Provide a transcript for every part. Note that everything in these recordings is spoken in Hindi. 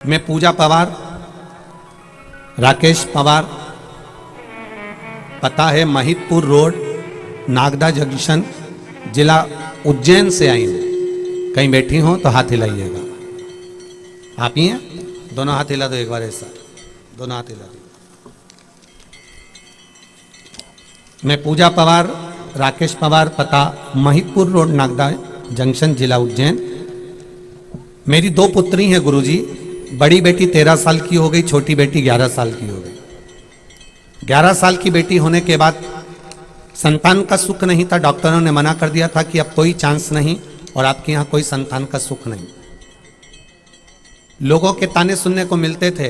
मैं पूजा पवार, राकेश पवार, पता है महितपुर रोड, नागदा जंक्शन, जिला उज्जैन से आई हूँ। कहीं बैठी हो तो हाथ हिलाइएगा। आप ही हैं? दोनों हाथ हिला दो एक बार ऐसा, दोनों हाथ हिला दो। मैं पूजा पवार, राकेश पवार, पता महितपुर रोड, नागदा जंक्शन, जिला उज्जैन। मेरी दो पुत्री हैं गुरुजी। बड़ी बेटी 13 साल की हो गई, छोटी बेटी 11 साल की हो गई। 11 साल की बेटी होने के बाद संतान का सुख नहीं था। डॉक्टरों ने मना कर दिया था कि अब कोई चांस नहीं और आपके यहाँ कोई संतान का सुख नहीं। लोगों के ताने सुनने को मिलते थे,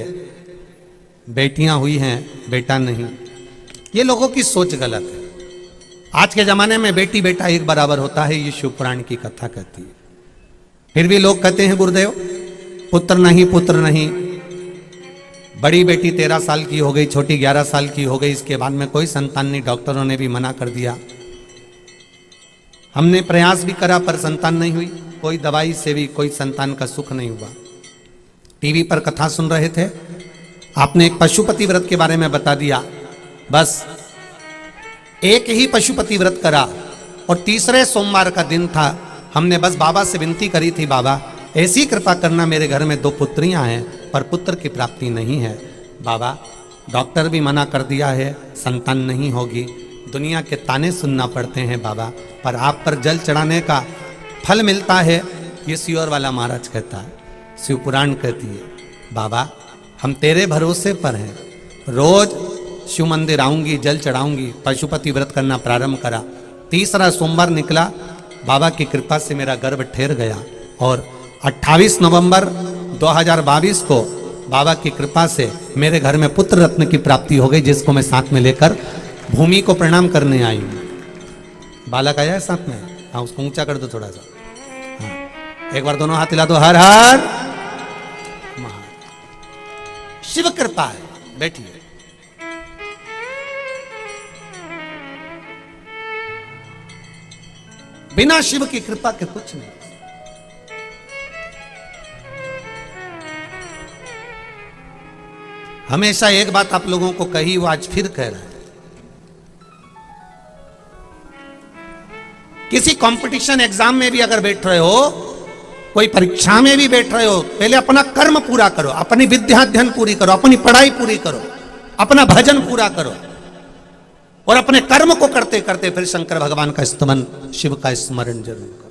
बेटियां हुई हैं, बेटा नहीं। ये लोगों की सोच गलत है। आज के जमाने में बेटी बेटा एक बराबर होता है, ये शिव पुराण की कथा कहती है। फिर भी लोग कहते हैं गुरुदेव पुत्र नहीं, पुत्र नहीं। बड़ी बेटी 13 साल की हो गई, छोटी 11 साल की हो गई, इसके बाद में कोई संतान नहीं। डॉक्टरों ने भी मना कर दिया। हमने प्रयास भी करा पर संतान नहीं हुई। कोई दवाई से भी कोई संतान का सुख नहीं हुआ। टीवी पर कथा सुन रहे थे, आपने एक पशुपति व्रत के बारे में बता दिया। बस एक ही पशुपति व्रत करा और तीसरे सोमवार का दिन था। हमने बस बाबा से विनती करी थी, बाबा ऐसी कृपा करना, मेरे घर में 2 पुत्रियां हैं पर पुत्र की प्राप्ति नहीं है। बाबा डॉक्टर भी मना कर दिया है, संतान नहीं होगी। दुनिया के ताने सुनना पड़ते हैं बाबा, पर आप पर जल चढ़ाने का फल मिलता है, ये सियोर वाला महाराज कहता है, शिव पुराण कहती है। बाबा हम तेरे भरोसे पर हैं, रोज शिव मंदिर आऊंगी, जल चढ़ाऊंगी। पशुपति व्रत करना प्रारंभ करा। तीसरा सोमवार निकला, बाबा की कृपा से मेरा गर्भ ठहर गया और 28 नवंबर 2022 को बाबा की कृपा से मेरे घर में पुत्र रत्न की प्राप्ति हो गई, जिसको मैं साथ में लेकर भूमि को प्रणाम करने आई हूँ। बालक आया है साथ में? हाँ, उसको ऊंचा कर दो थोड़ा सा। हाँ, एक बार दोनों हाथ हिला दो। हर हर महादेव। शिव कृपा है। बैठिए। बिना शिव की कृपा के कुछ नहीं। हमेशा एक बात आप लोगों को कही, वो आज फिर कह रहा है। किसी कंपटीशन एग्जाम में भी अगर बैठ रहे हो, कोई परीक्षा में भी बैठ रहे हो, पहले अपना कर्म पूरा करो, अपनी विद्या अध्ययन पूरी करो, अपनी पढ़ाई पूरी करो, अपना भजन पूरा करो और अपने कर्म को करते करते फिर शंकर भगवान का स्तमन, शिव का स्मरण जरूर करो।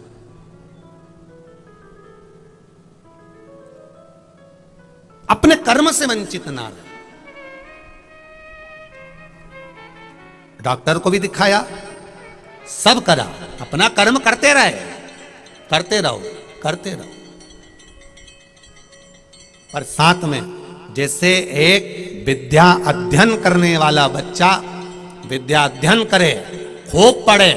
अपने कर्म से वंचित ना रहो। डॉक्टर को भी दिखाया, सब करा, अपना कर्म करते रहे, करते रहो, करते रहो। पर साथ में जैसे एक विद्या अध्ययन करने वाला बच्चा विद्या अध्ययन करे, खूब पढ़े,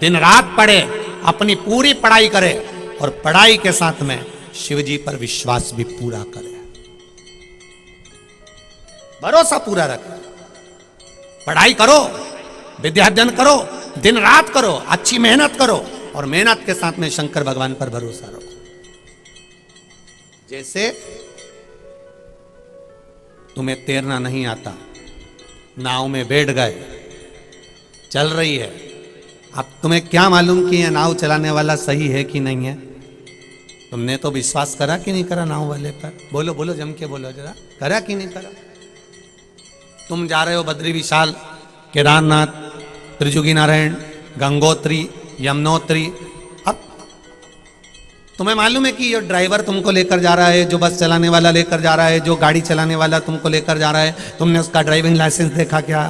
दिन रात पढ़े, अपनी पूरी पढ़ाई करे और पढ़ाई के साथ में शिव जी पर विश्वास भी पूरा करे, भरोसा पूरा रखे। पढ़ाई करो, विद्या अध्ययन करो, दिन रात करो, अच्छी मेहनत करो और मेहनत के साथ में शंकर भगवान पर भरोसा रखो। जैसे तुम्हें तैरना नहीं आता, नाव में बैठ गए, चल रही है, अब तुम्हें क्या मालूम कि यह नाव चलाने वाला सही है कि नहीं है? तुमने तो विश्वास करा कि नहीं करा नाव वाले पर? बोलो बोलो, जम के बोलो जरा, करा कि नहीं करा? तुम जा रहे हो बद्री विशाल, केदारनाथ, त्रिजुगी नारायण, गंगोत्री, यमुनोत्री। अब तुम्हें मालूम है कि ये ड्राइवर तुमको लेकर जा रहा है, जो बस चलाने वाला लेकर जा रहा है, जो गाड़ी चलाने वाला तुमको लेकर जा रहा है, तुमने उसका ड्राइविंग लाइसेंस देखा क्या?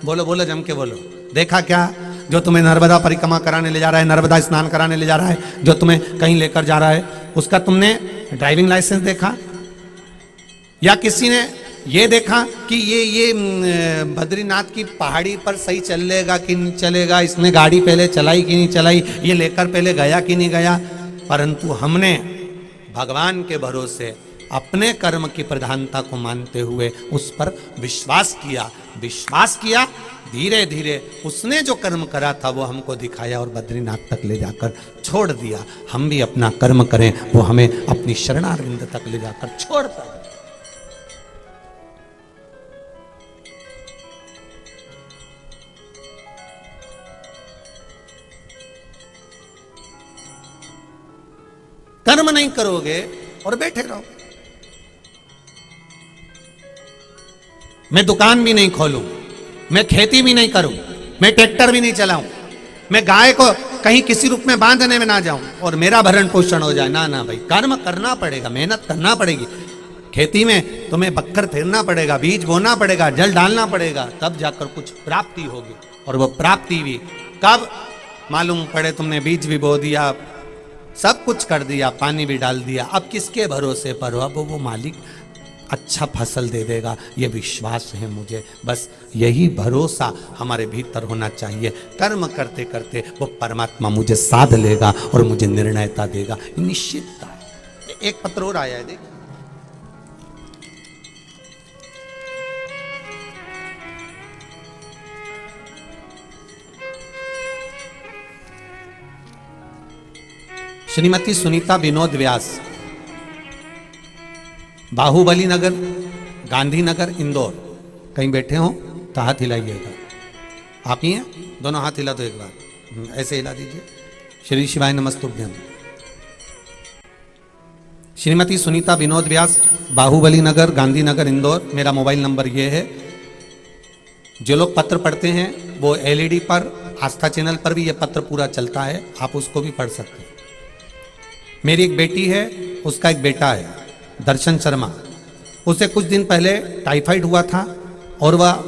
बोलो बोलो, जम के बोलो, देखा क्या? जो तुम्हें नर्मदा परिक्रमा कराने ले जा रहा है, नर्मदा स्नान कराने ले जा रहा है, जो तुम्हें कहीं लेकर जा रहा है, उसका तुमने ड्राइविंग लाइसेंस देखा? या किसी ने ये देखा कि ये बद्रीनाथ की पहाड़ी पर सही चलेगा कि नहीं चलेगा, इसने गाड़ी पहले चलाई कि नहीं चलाई, ये लेकर पहले गया कि नहीं गया? परंतु हमने भगवान के भरोसे अपने कर्म की प्रधानता को मानते हुए उस पर विश्वास किया। धीरे धीरे उसने जो कर्म करा था वो हमको दिखाया और बद्रीनाथ तक ले जाकर छोड़ दिया। हम भी अपना कर्म करें, वो हमें अपनी शरणारविंद तक ले जाकर छोड़ पाए। नहीं करोगे और बैठे रहो। मैं दुकान भी नहीं खोलूं, मैं खेती भी नहीं करूं, मैं ट्रैक्टर भी नहीं चलाऊं, मैं गाय को कहीं किसी रूप में बांधने में ना जाऊं और मेरा भरण पोषण हो जाए। ना ना भाई, कर्म करना पड़ेगा, मेहनत करना पड़ेगी। खेती में तुम्हें बक्खर फेरना पड़ेगा, बीज बोना पड़ेगा, जल डालना पड़ेगा, तब जाकर कुछ प्राप्ति होगी। और वो प्राप्ति भी कब मालूम पड़े, तुमने बीज भी बो दिया, सब कुछ कर दिया, पानी भी डाल दिया, अब किसके भरोसे पर हो? अब वो मालिक अच्छा फसल दे देगा, ये विश्वास है मुझे। बस यही भरोसा हमारे भीतर होना चाहिए। कर्म करते करते वो परमात्मा मुझे साध लेगा और मुझे निर्णयता देगा, निश्चितता है। एक पत्र और आया है, देखिए। श्रीमती सुनीता विनोद व्यास, बाहुबली नगर, गांधीनगर, इंदौर। कहीं बैठे हो तो हाथ हिलाइएगा। आप ही हैं? दोनों हाथ हिला दो एक बार, ऐसे हिला दीजिए। श्री शिवाय नमस्तुभ्यम। श्रीमती सुनीता विनोद व्यास, बाहुबली नगर, गांधीनगर, इंदौर। मेरा मोबाइल नंबर ये है। जो लोग पत्र पढ़ते हैं वो एलईडी पर, आस्था चैनल पर भी ये पत्र पूरा चलता है, आप उसको भी पढ़ सकते हैं। मेरी एक बेटी है, उसका एक बेटा है, दर्शन शर्मा। उसे कुछ दिन पहले टाइफाइड हुआ था और वह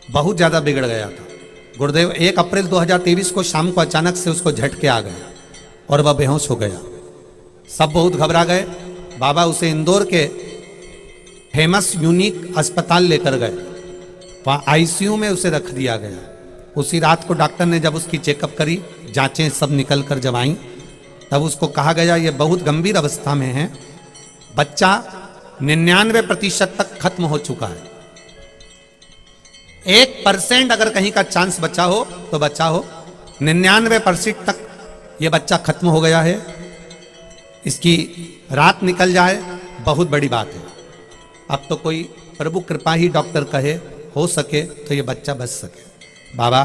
बहुत ज़्यादा बिगड़ गया था। गुरुदेव, 1 अप्रैल 2023 को शाम को अचानक से उसको झटके आ गए और वह बेहोश हो गया। सब बहुत घबरा गए। बाबा उसे इंदौर के फेमस यूनिक अस्पताल लेकर गए। वहाँ आईसीयू में उसे रख दिया गया। उसी रात को डॉक्टर ने जब उसकी चेकअप करी, जांचें सब निकल कर जब आईं, तब उसको कहा गया ये बहुत गंभीर अवस्था में है। बच्चा 99% तक खत्म हो चुका है। 1% अगर कहीं का चांस बचा हो तो बचा हो, 99% तक ये बच्चा खत्म हो गया है। इसकी रात निकल जाए बहुत बड़ी बात है। अब तो कोई प्रभु कृपा ही डॉक्टर कहे हो सके तो ये बच्चा बच सके। बाबा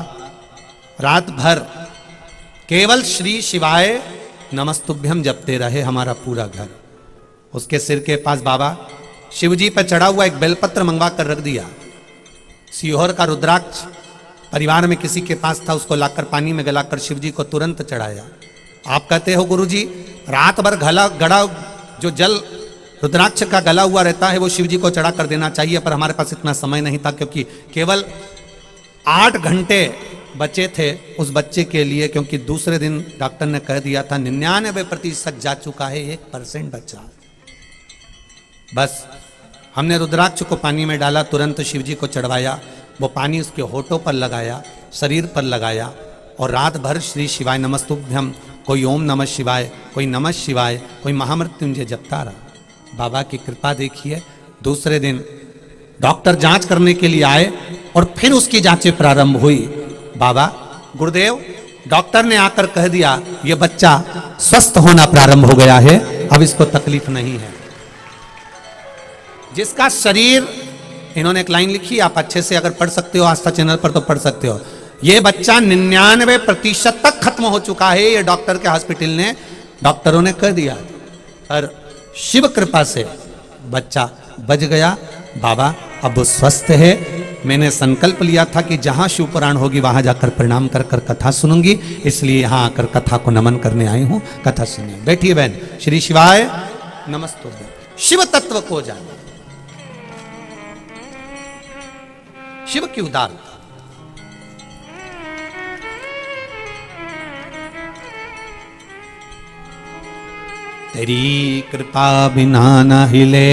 रात भर केवल श्री शिवाय नमस्तुभ्यम जपते रहे हमारा पूरा घर। उसके सिर के पास बाबा शिवजी पर चढ़ा हुआ एक बेलपत्र मंगवा कर रख दिया। सीहोर का रुद्राक्ष परिवार में किसी के पास था, उसको लाकर पानी में गलाकर शिवजी को तुरंत चढ़ाया। आप कहते हो गुरुजी, रात भर गड़ा जो जल रुद्राक्ष का गला हुआ रहता है वो शिवजी को चढ़ा कर देना चाहिए, पर हमारे पास इतना समय नहीं था क्योंकि केवल 8 घंटे बचे थे उस बच्चे के लिए, क्योंकि दूसरे दिन डॉक्टर ने कह दिया था 99% जा चुका है, 1% बचा। बस हमने रुद्राक्ष को पानी में डाला, तुरंत शिवजी को चढ़वाया। वो पानी उसके होठों पर लगाया, शरीर पर लगाया और रात भर श्री शिवाय नमस्तुभ्यम, कोई ओम नमः शिवाय, कोई नमः शिवाय, कोई महामृत्युंजय जपता रहा। बाबा की कृपा देखिए, दूसरे दिन डॉक्टर जांच करने के लिए आए और फिर उसकी जांचें प्रारंभ हुई। बाबा गुरुदेव, डॉक्टर ने आकर कह दिया ये बच्चा स्वस्थ होना प्रारंभ हो गया है, अब इसको तकलीफ नहीं है। जिसका शरीर, इन्होंने एक लाइन लिखी, आप अच्छे से अगर पढ़ सकते हो आस्था चैनल पर तो पढ़ सकते हो। ये बच्चा 99% तक खत्म हो चुका है, ये डॉक्टर के हॉस्पिटल ने, डॉक्टरों ने कह दिया। और शिव कृपा से बच्चा बच गया। बाबा अब वो स्वस्थ है। मैंने संकल्प लिया था कि जहां शिव पुराण होगी वहां जाकर प्रणाम कर कर कथा सुनूंगी, इसलिए यहां आकर कथा को नमन करने आई हूं। कथा सुनिए। बैठिए बहन। श्री शिवाय नमस्तुभ्यम। शिव तत्व को जानिए, शिव की उदारता। तेरी कृपा बिना न हिले,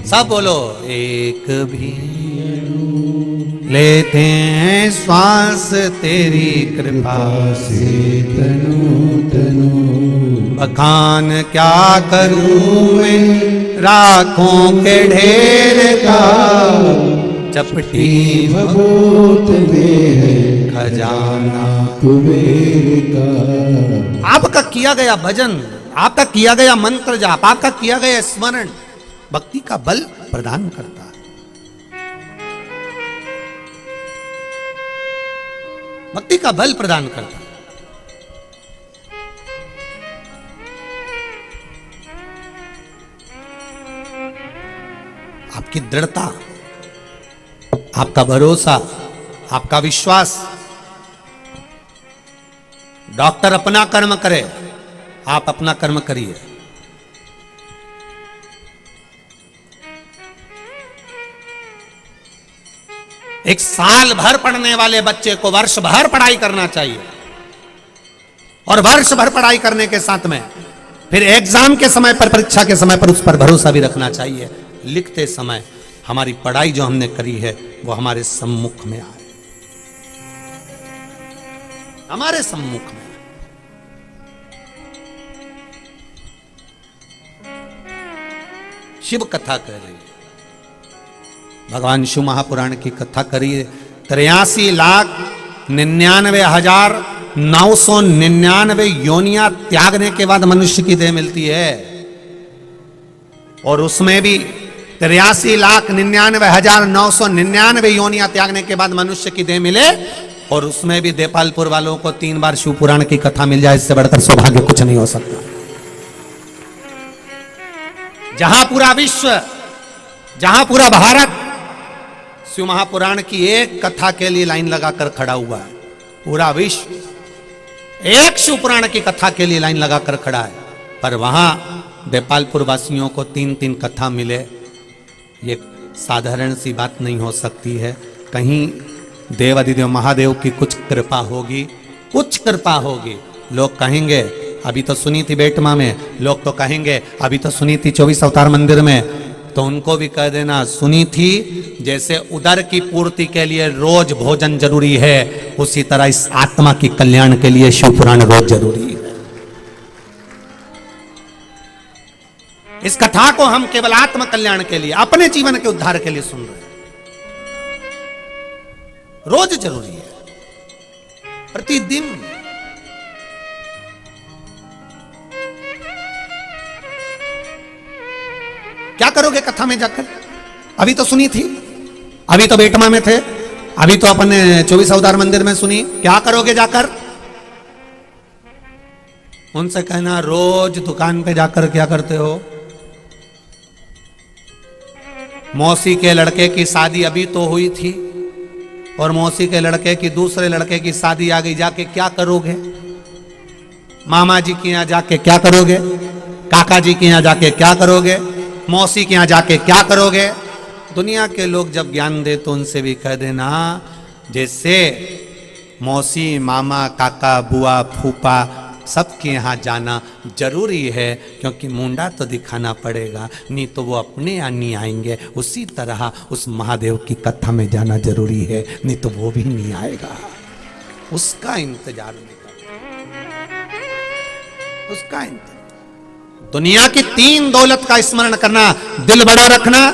सब बोलो, एक भी लेते हैं श्वास तेरी कृपा से तनु तनु। बखान क्या करूं मैं राखों के ढेर का, चपटी भभूत में है खजाना कुबेर का। आपका किया गया भजन, आपका किया गया मंत्र जाप, आपका किया गया स्मरण भक्ति का बल प्रदान करता है। भक्ति का बल प्रदान करता है। आपकी दृढ़ता, आपका भरोसा, आपका विश्वास। डॉक्टर अपना कर्म करे, आप अपना कर्म करिए। एक साल भर पढ़ने वाले बच्चे को वर्ष भर पढ़ाई करना चाहिए, और वर्ष भर पढ़ाई करने के साथ में फिर एग्जाम के समय पर, परीक्षा के समय पर उस पर भरोसा भी रखना चाहिए। लिखते समय हमारी पढ़ाई जो हमने करी है वो हमारे सम्मुख में आए, हमारे सम्मुख में। शिव कथा कह रही है, भगवान शिव महापुराण की कथा करिए। 83,99,999 योनियां त्यागने के बाद मनुष्य की देह मिलती है, और उसमें भी 83,99,999 योनियां त्यागने के बाद मनुष्य की देह मिले, और उसमें भी देपालपुर वालों को 3 बार शिव पुराण की कथा मिल जाए, इससे बढ़कर सौभाग्य कुछ नहीं हो सकता। जहां पूरा विश्व, जहां पूरा भारत शिव महापुराण की एक कथा के लिए लाइन लगाकर खड़ा हुआ है, पूरा विश्व एक शिव पुराण की कथा के लिए लाइन लगाकर खड़ा है, पर वहां देपालपुर वासियों को 3-3 कथा मिले, ये साधारण सी बात नहीं हो सकती है। कहीं देवाधिदेव महादेव की कुछ कृपा होगी, कुछ कृपा होगी। लोग कहेंगे अभी तो सुनी थी बेटमा में, लोग तो कहेंगे अभी तो सुनी थी 24 अवतार मंदिर में, तो उनको भी कह देना सुनी थी। जैसे उदर की पूर्ति के लिए रोज भोजन जरूरी है, उसी तरह इस आत्मा की कल्याण के लिए शिव पुराण रोज जरूरी है। इस कथा को हम केवल आत्म कल्याण के लिए, अपने जीवन के उद्धार के लिए सुन रहे हैं। रोज जरूरी है, प्रतिदिन। क्या करोगे कथा में जाकर? अभी तो सुनी थी, अभी तो बेटमा में थे, अभी तो अपन 24 अवतार मंदिर में सुनी, क्या करोगे जाकर? उनसे कहना रोज दुकान पे जाकर क्या करते हो? मौसी के लड़के की शादी अभी तो हुई थी, और मौसी के लड़के की दूसरे लड़के की शादी आ गई, जाके क्या करोगे? मामा जी के यहां जाके क्या करोगे? काका जी के यहां जाके क्या करोगे? मौसी के यहां जाके क्या करोगे? दुनिया के लोग जब ज्ञान दे तो उनसे भी कह देना, जैसे मौसी, मामा, काका, बुआ, फूफा सबके यहाँ जाना जरूरी है, क्योंकि मुंडा तो दिखाना पड़ेगा, नहीं तो वो अपने यहाँ नहीं आएंगे। उसी तरह उस महादेव की कथा में जाना जरूरी है, नहीं तो वो भी नहीं आएगा। उसका इंतजार नहीं करना, उसका इंतजार। दुनिया की 3 दौलत का स्मरण करना, दिल बड़ा रखना,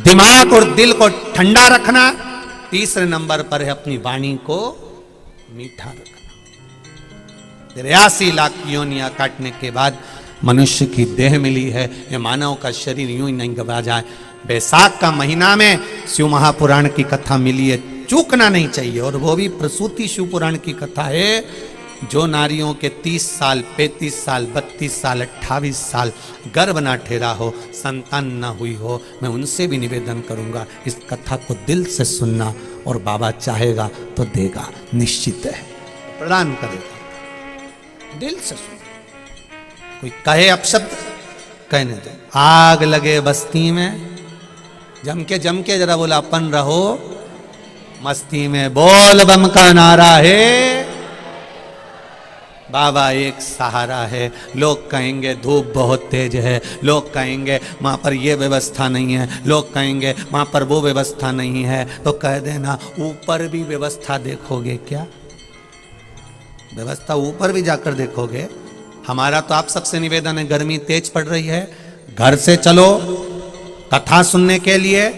दिमाग और दिल को ठंडा रखना, तीसरे नंबर पर है अपनी वाणी को मीठा रखना। 83 लाख योनियां काटने के बाद मनुष्य की देह मिली है, ये मानव का शरीर यूं ही नहीं गवा जाए। बैसाख का महीना में शिव महापुराण की कथा मिली है, चूकना नहीं चाहिए। और वो भी प्रसूति शिव पुराण की कथा है। जो नारियों के 30 साल, 35 साल, 32 साल, 28 साल गर्भ ना ठहरा हो, संतान ना हुई हो, मैं उनसे भी निवेदन करूंगा इस कथा को दिल से सुनना, और बाबा चाहेगा तो देगा, निश्चित है, प्रदान करेगा। दिल से सुन, कोई कहे अपशब्द कहने दो। आग लगे बस्ती में, जम के जरा बोला अपन रहो मस्ती में, बोल बम का नारा है, बाबा एक सहारा है। लोग कहेंगे धूप बहुत तेज है, लोग कहेंगे वहां पर ये व्यवस्था नहीं है, लोग कहेंगे वहां पर वो व्यवस्था नहीं है, तो कह देना ऊपर भी व्यवस्था देखोगे क्या? व्यवस्था ऊपर भी जाकर देखोगे। हमारा तो आप सबसे निवेदन है, गर्मी तेज पड़ रही है, घर से चलो, कथा सुनने के लिए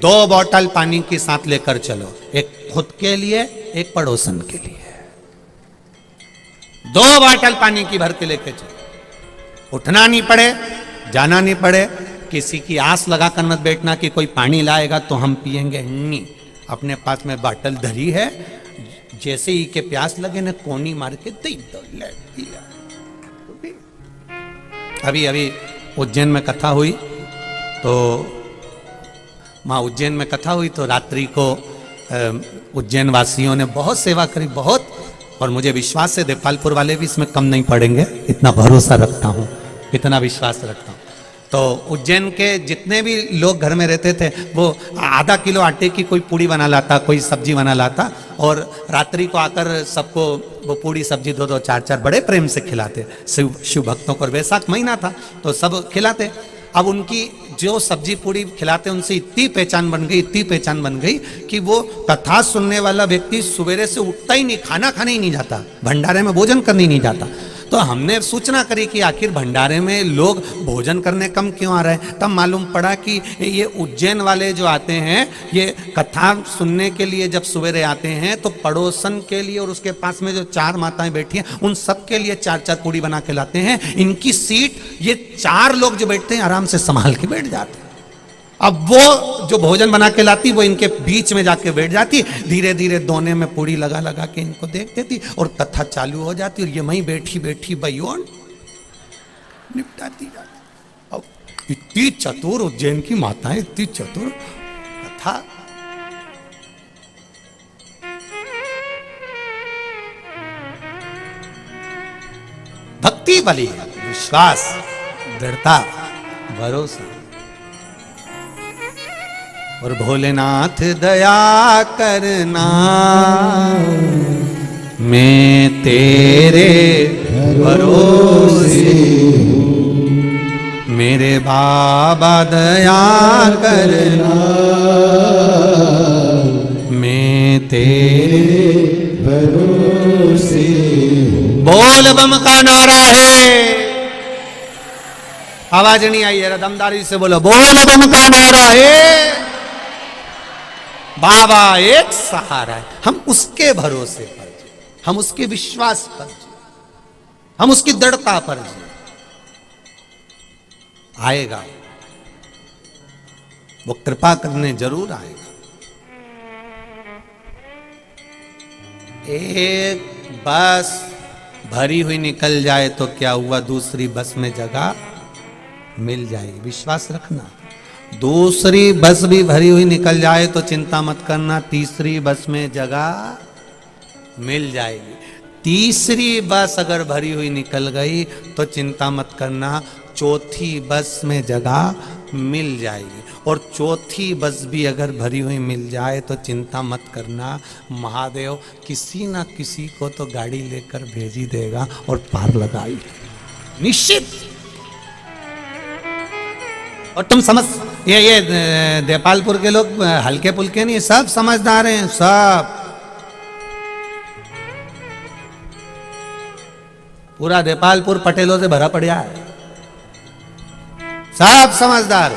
2 बोतल पानी की साथ लेकर चलो, एक खुद के लिए, एक पड़ोसन के लिए। 2 बोतल पानी की भर के लेके चलो, उठना नहीं पड़े, जाना नहीं पड़े, किसी की आस लगाकर मत बैठना कि कोई पानी लाएगा तो हम पिएंगे, नहीं। अपने पास में बोतल धरी है, जैसे ही के प्यास लगे ना कोनी मार के दे दो, ले पी ले। अभी उज्जैन में कथा हुई तो वहाँ उज्जैन में कथा हुई तो रात्रि को उज्जैन वासियों ने बहुत सेवा करी, बहुत। और मुझे विश्वास है देपालपुर वाले भी इसमें कम नहीं पड़ेंगे, इतना भरोसा रखता हूँ, इतना विश्वास रखता हूँ। तो उज्जैन के जितने भी लोग घर में रहते थे वो आधा किलो आटे की कोई पूड़ी बना लाता, कोई सब्जी बना लाता और रात्रि को आकर सबको वो पूड़ी सब्जी दो दो चार चार बड़े प्रेम से खिलाते शिव भक्तों को। और वैसाख महीना था तो सब खिलाते। अब उनकी जो सब्जी पूड़ी खिलाते उनसे इतनी पहचान बन गई, इतनी पहचान बन गई कि वो कथा सुनने वाला व्यक्ति सवेरे से उठता ही नहीं, खाना खाने ही नहीं जाता, भंडारे में भोजन करने ही नहीं जाता। तो हमने सूचना करी कि आखिर भंडारे में लोग भोजन करने कम क्यों आ रहे हैं। तब मालूम पड़ा कि ये उज्जैन वाले जो आते हैं ये कथा सुनने के लिए जब सवेरे आते हैं तो पड़ोसन के लिए और उसके पास में जो 4 माताएं बैठी हैं उन सब के लिए 4-4 पूड़ी बना के लाते हैं। इनकी सीट ये 4 लोग जो बैठते हैं आराम से संभाल के बैठ जाते हैं। अब वो जो भोजन बना के लाती वो इनके बीच में जाके बैठ जाती, धीरे धीरे दोने में पूड़ी लगा लगा के इनको देख देती और कथा चालू हो जाती और ये वहीं बैठी बैठी बयोन निपटाती जाती। अब इतनी चतुर उज्जैन की माताएं, इतनी चतुर कथा। भक्ति बली, विश्वास, दृढ़ता, भरोसा। और भोलेनाथ दया करना मैं तेरे भरोसे, मेरे बाबा दया करना मैं तेरे भरोसे। बोल बम का नारा है, आवाज नहीं आई है, दमदारी से बोलो, बोल बम का नारा है। बाबा एक सहारा है, हम उसके भरोसे पर जी, हम उसके विश्वास पर जी, हम उसकी दृढ़ता पर जी। आएगा वो, कृपा करने जरूर आएगा। एक बस भरी हुई निकल जाए तो क्या हुआ, दूसरी बस में जगह मिल जाएगी, विश्वास रखना। दूसरी बस भी भरी हुई निकल जाए तो चिंता मत करना, तीसरी बस में जगह मिल जाएगी। तीसरी बस अगर भरी हुई निकल गई तो चिंता मत करना, चौथी बस में जगह मिल जाएगी। और चौथी बस भी अगर भरी हुई मिल जाए तो चिंता मत करना, महादेव किसी ना किसी को तो गाड़ी लेकर भेज ही देगा और पार लगाई निश्चित। और तुम समझ, ये देपालपुर के लोग हल्के पुल्के नहीं, सब समझदार हैं, सब। पूरा देपालपुर पटेलों से भरा पड़ा है, सब समझदार।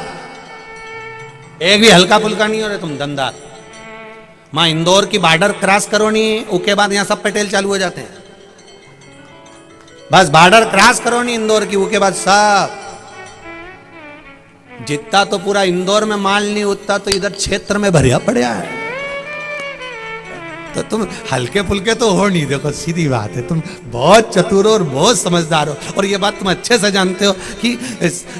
एक भी हल्का पुल्का नहीं हो रहे तुम, दमदार। मां इंदौर की बॉर्डर क्रॉस करो नहीं, उसके बाद यहां सब पटेल चालू हो जाते हैं। बस बॉर्डर क्रॉस करो नहीं इंदौर की, उसके बाद सब। जितना तो पूरा इंदौर में माल नहीं, उतना तो इधर क्षेत्र में भरिया पड़ा है। तो तुम हल्के फुल्के तो हो नहीं, देखो सीधी बात है, तुम बहुत चतुर हो और बहुत समझदार हो। और ये बात तुम अच्छे से जानते हो कि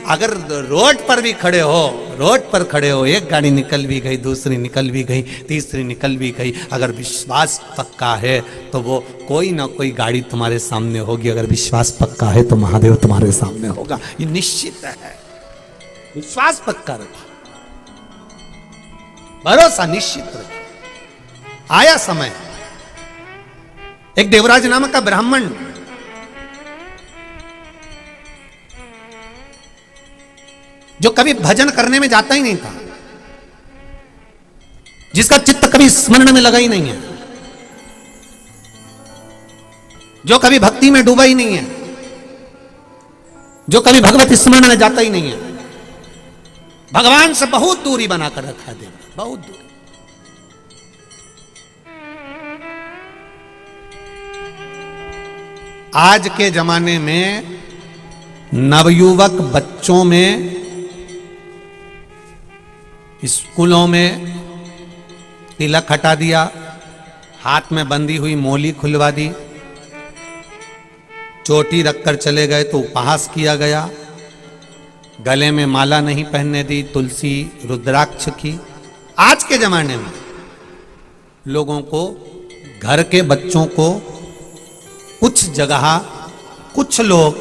अगर रोड पर भी खड़े हो, रोड पर खड़े हो, एक गाड़ी निकल भी गई, दूसरी निकल भी गई, तीसरी निकल भी गई, अगर विश्वास पक्का है तो वो कोई ना कोई गाड़ी तुम्हारे सामने होगी। अगर विश्वास पक्का है तो महादेव तुम्हारे सामने होगा, ये निश्चित है। विश्वास पक्का रखिए, भरोसा निश्चित रखिए। आया समय, एक देवराज नामक का ब्राह्मण जो कभी भजन करने में जाता ही नहीं था, जिसका चित्त कभी स्मरण में लगा ही नहीं है, जो कभी भक्ति में डूबा ही नहीं है, जो कभी भगवत स्मरण में जाता ही नहीं है, भगवान से बहुत दूरी बनाकर रखा है, बहुत दूरी। आज के जमाने में नवयुवक बच्चों में, स्कूलों में तिलक हटा दिया, हाथ में बंधी हुई मोली खुलवा दी, चोटी रखकर चले गए तो उपहास किया गया, गले में माला नहीं पहनने दी, तुलसी रुद्राक्ष की, के जमाने में लोगों को, घर के बच्चों को, कुछ जगह कुछ लोग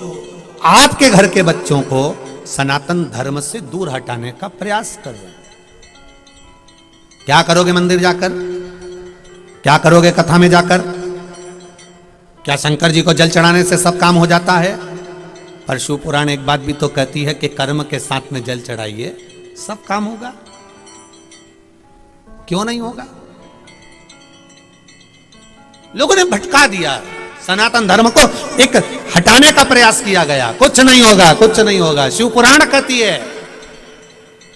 आपके घर के बच्चों को सनातन धर्म से दूर हटाने का प्रयास कर रहे हैं। क्या करोगे मंदिर जाकर? क्या करोगे कथा में जाकर? क्या शंकर जी को जल चढ़ाने से सब काम हो जाता है? पर शिव पुराण एक बात भी तो कहती है कि कर्म के साथ में जल चढ़ाइए, सब काम होगा। क्यों नहीं होगा? लोगों ने भटका दिया, सनातन धर्म को एक हटाने का प्रयास किया गया। कुछ नहीं होगा, कुछ नहीं होगा। शिव पुराण कहती है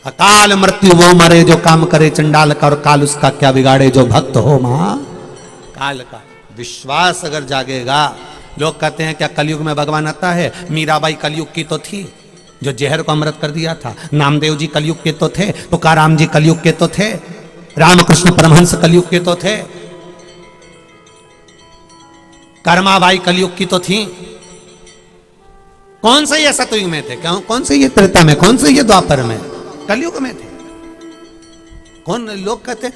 अकाल मृत्यु वो मरे जो काम करे चंडाल का, और काल उसका क्या बिगाड़े जो भक्त हो महा काल का। विश्वास अगर जागेगा, लोग कहते हैं क्या कलयुग में भगवान आता है? मीराबाई कलयुग की तो थी, जो जहर को अमृत कर दिया था। नामदेव जी कलयुग के तो थे, तुकाराम जी कलयुग के तो थे, रामकृष्ण परमहंस कलयुग के तो थे, कर्माबाई कलयुग की तो थी। कौन से ये सतयुग में थे? कौन से ये त्रेता में? कौन से ये द्वापर में? कलयुग में थे। कौन लोग कहते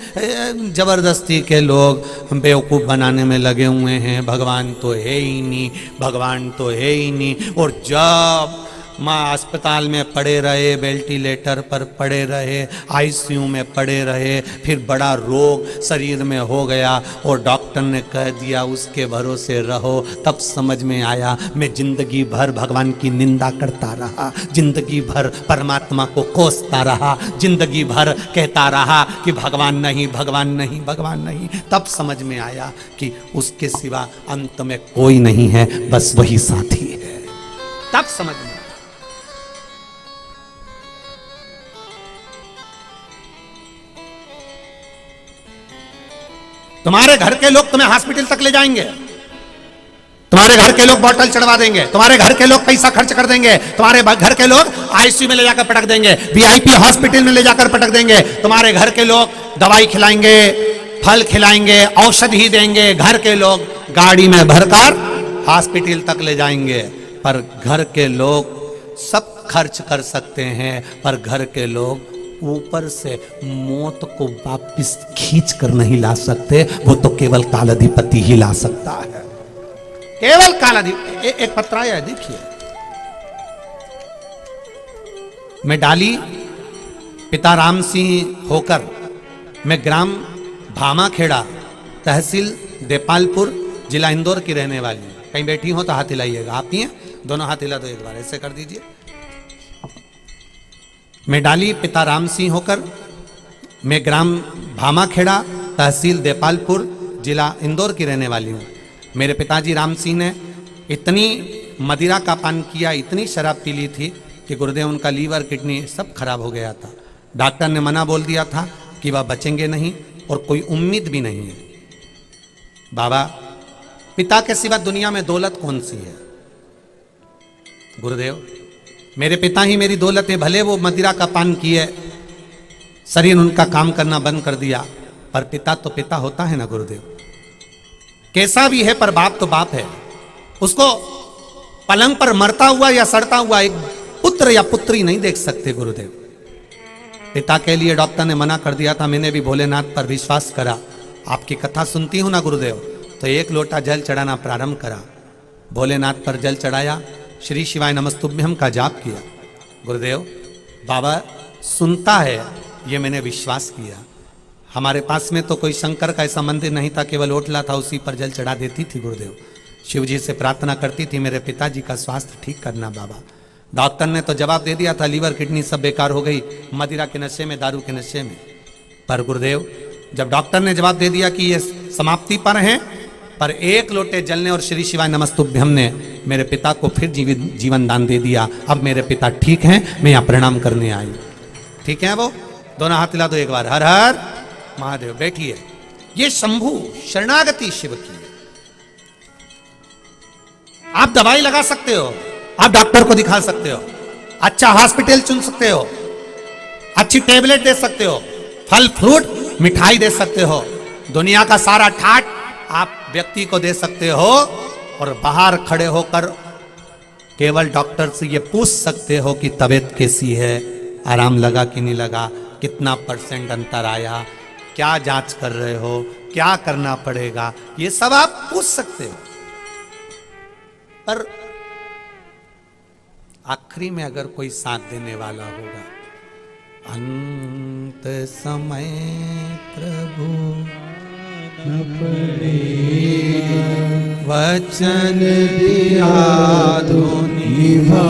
जबरदस्ती के लोग बेवकूफ बनाने में लगे हुए हैं, भगवान तो है ही नहीं, भगवान तो है ही नहीं। और जब माँ अस्पताल में पड़े रहे, वेंटिलेटर पर पड़े रहे, आईसीयू में पड़े रहे, फिर बड़ा रोग शरीर में हो गया और डॉक्टर ने कह दिया उसके भरोसे रहो, तब समझ में आया मैं जिंदगी भर भगवान की निंदा करता रहा, जिंदगी भर परमात्मा को कोसता रहा, जिंदगी भर कहता रहा कि भगवान नहीं, भगवान नहीं, भगवान नहीं। तब समझ में आया कि उसके सिवा अंत में कोई नहीं है, बस वही साथी है। तब समझ में तुम्हारे घर के लोग तुम्हें हॉस्पिटल तक ले जाएंगे, तुम्हारे घर के लोग बॉटल चढ़वा देंगे, तुम्हारे घर के लोग पैसा खर्च कर देंगे, तुम्हारे घर के लोग आईसीयू में ले जाकर पटक देंगे, वीआईपी हॉस्पिटल में ले जाकर पटक देंगे, तुम्हारे घर के लोग दवाई खिलाएंगे, फल खिलाएंगे, औषधि देंगे, घर के लोग गाड़ी में भरकर हॉस्पिटल तक ले जाएंगे। पर घर के लोग सब खर्च कर सकते हैं, पर घर के लोग ऊपर से मौत को वापस खींच कर नहीं ला सकते। वो तो केवल कालाधिपति ही ला सकता है, केवल कालाधिपति। एक पत्र आया है, देखिए। मैं डाली पिता राम सिंह होकर, मैं ग्राम भामाखेड़ा, तहसील देपालपुर, जिला इंदौर की रहने वाली हूं। कहीं बैठी हो तो हाथ हिलाइएगा। आप ही हैं? दोनों हाथ हिला दो एक बार, ऐसे कर दीजिए। मैं डाली पिता राम सिंह होकर, मैं ग्राम भामाखेड़ा, तहसील देपालपुर, जिला इंदौर की रहने वाली हूँ। मेरे पिताजी राम सिंह ने इतनी मदिरा का पान किया, इतनी शराब पी ली थी कि गुरुदेव उनका लीवर, किडनी सब खराब हो गया था। डॉक्टर ने मना बोल दिया था कि वह बचेंगे नहीं और कोई उम्मीद भी नहीं है। बाबा, पिता के सिवा दुनिया में दौलत कौन सी है? गुरुदेव, मेरे पिता ही मेरी दौलत है। भले वो मदिरा का पान किए, शरीर उनका काम करना बंद कर दिया, पर पिता तो पिता होता है ना गुरुदेव। कैसा भी है पर बाप तो बाप है। उसको पलंग पर मरता हुआ या सड़ता हुआ एक पुत्र या पुत्री नहीं देख सकते गुरुदेव। पिता के लिए डॉक्टर ने मना कर दिया था। मैंने भी भोलेनाथ पर विश्वास करा। आपकी कथा सुनती हूं ना गुरुदेव, तो एक लोटा जल चढ़ाना प्रारंभ करा। भोलेनाथ पर जल चढ़ाया, श्री शिवाय नमस्तुभ्यम का जाप किया। गुरुदेव, बाबा सुनता है, ये मैंने विश्वास किया। हमारे पास में तो कोई शंकर का ऐसा मंदिर नहीं था, केवल ओटला था, उसी पर जल चढ़ा देती थी गुरुदेव। शिव जी से प्रार्थना करती थी मेरे पिताजी का स्वास्थ्य ठीक करना। बाबा, डॉक्टर ने तो जवाब दे दिया था लीवर किडनी सब बेकार हो गई, मदिरा के नशे में, दारू के नशे में। पर गुरुदेव, जब डॉक्टर ने जवाब दे दिया कि ये समाप्ति पर हैं, पर एक लोटे जल ने और श्री शिवाय नमस्तुभ्यम ने मेरे पिता को फिर जीवन दान दे दिया। अब मेरे पिता ठीक हैं, मैं यहाँ प्रणाम करने आई। ठीक है? वो दोनों हाथ हिला दो एक बार। हर हर महादेव। बैठिए। ये शंभु शरणागति शिव की है। आप दवाई लगा सकते हो, आप डॉक्टर को दिखा सकते हो, अच्छा हॉस्पिटल चुन सकते हो, अच्छी टेबलेट दे सकते हो, फल फ्रूट मिठाई दे सकते हो, दुनिया का सारा ठाट आप व्यक्ति को दे सकते हो, और बाहर खड़े होकर केवल डॉक्टर से ये पूछ सकते हो कि तबीयत कैसी है, आराम लगा कि नहीं लगा, कितना % अंतर आया, क्या जांच कर रहे हो, क्या करना पड़ेगा, ये सब आप पूछ सकते हो। पर आखिरी में अगर कोई साथ देने वाला होगा, अंत समय प्रभु न पड़ेगा, वचन दिया तो निभा